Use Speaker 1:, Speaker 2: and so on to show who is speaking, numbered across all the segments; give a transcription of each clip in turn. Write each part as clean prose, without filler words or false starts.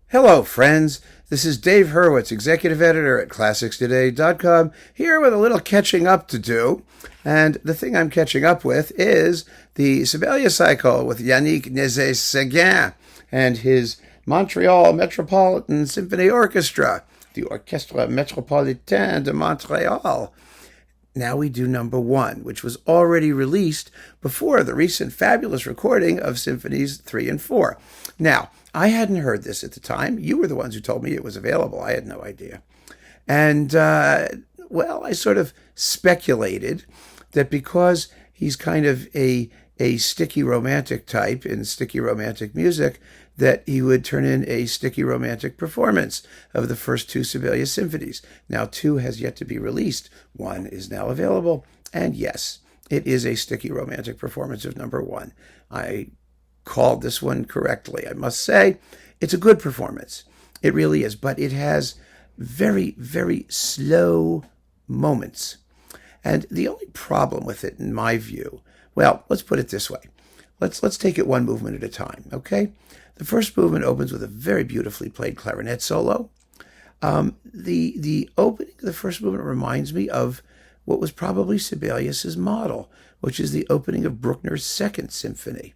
Speaker 1: Hello, friends. This is Dave Hurwitz, executive editor at ClassicsToday.com, here with a little catching up to do. And the thing I'm catching up with is the Sibelius cycle with Yannick Nézet-Séguin and his Montreal Metropolitan Symphony Orchestra, the Orchestra Metropolitan de Montréal. Now we do number one, which was already released before the recent fabulous recording of Symphonies 3 and 4. Now, I hadn't heard this at the time. You were the ones who told me it was available. I had no idea. And, I sort of speculated that because he's kind of a sticky romantic type in sticky romantic music, that he would turn in a sticky romantic performance of the first two Sibelius symphonies. Now, 2 has yet to be released. 1 is now available. And yes, it is a sticky romantic performance of number 1. I called this one correctly. I must say, it's a good performance. It really is. But it has very, very slow moments. And the only problem with it, in my view, well, let's put it this way. Let's take it one movement at a time, okay? The first movement opens with a very beautifully played clarinet solo. The opening of the first movement reminds me of what was probably Sibelius's model, which is the opening of Bruckner's Second Symphony.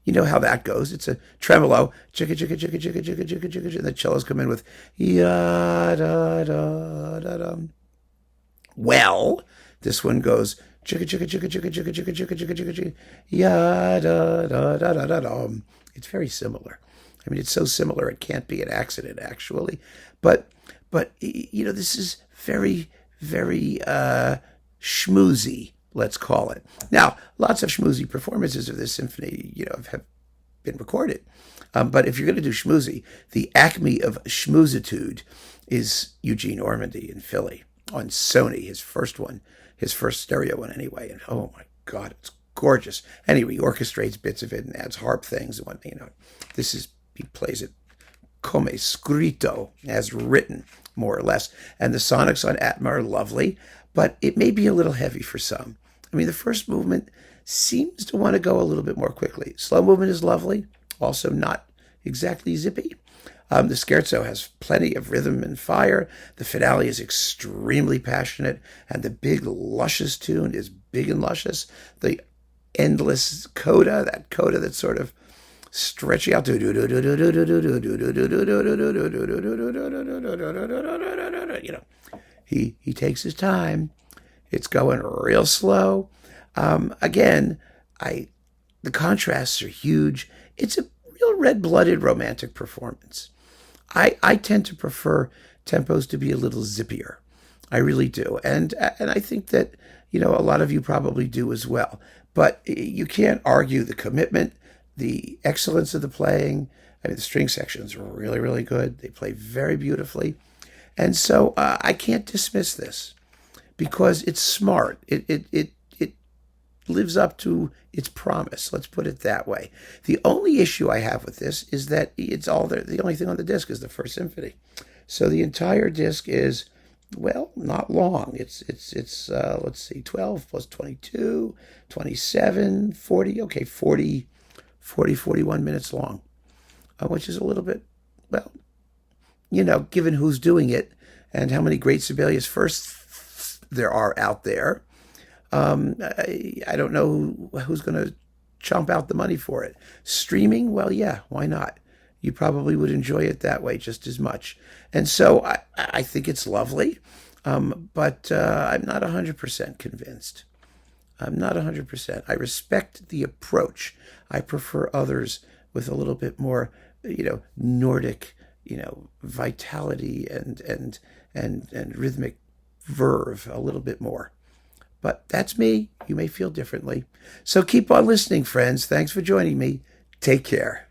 Speaker 1: You know how that goes. It's a tremolo, chicka chicka chicka chicka chicka chicka chicka, and the cellos come in with ya da da da da. Well, this one goes chicka chicka chicka chicka chicka chicka chicka chicka chicka chicka ya da da da da da da. It's very similar. I mean, it's so similar it can't be an accident, actually. But this is very, very schmoozy, let's call it. Now, lots of schmoozy performances of this symphony, have been recorded. But if you're going to do schmoozy, the acme of schmoozitude is Eugene Ormandy in Philly on Sony, his first one, his first stereo one anyway. And oh my God, it's gorgeous. Anyway, he orchestrates bits of it and adds harp things and whatnot. He plays it come scritto, as written, more or less. And the sonics on ATMA are lovely, but it may be a little heavy for some. I mean, the first movement seems to want to go a little bit more quickly. Slow movement is lovely, also not exactly zippy. The scherzo has plenty of rhythm and fire. The finale is extremely passionate, and the big, luscious tune is big and luscious. The endless coda, that coda that's sort of stretching out. He takes his time. It's going real slow. Again, the contrasts are huge. It's a real red-blooded romantic performance. I tend to prefer tempos to be a little zippier. I really do. And I think that, a lot of you probably do as well. But you can't argue the commitment, the excellence of the playing. I mean, the string sections are really, really good. They play very beautifully. And so I can't dismiss this because it's smart. It lives up to its promise. Let's put it that way. The only issue I have with this is that it's all there. The only thing on the disc is the first symphony. So the entire disc is, well, not long. It's let's see, 12 plus 22, 27, 40, okay, 41 minutes long, which is a little bit, well, given who's doing it and how many great Sibelius firsts there are out there, I don't know who's going to chomp out the money for it. Streaming, well, yeah, why not? You probably would enjoy it that way just as much. And so I think it's lovely, but I'm not 100% convinced. I'm not 100%. I respect the approach. I prefer others with a little bit more, Nordic, vitality and rhythmic verve a little bit more. But that's me. You may feel differently. So keep on listening, friends. Thanks for joining me. Take care.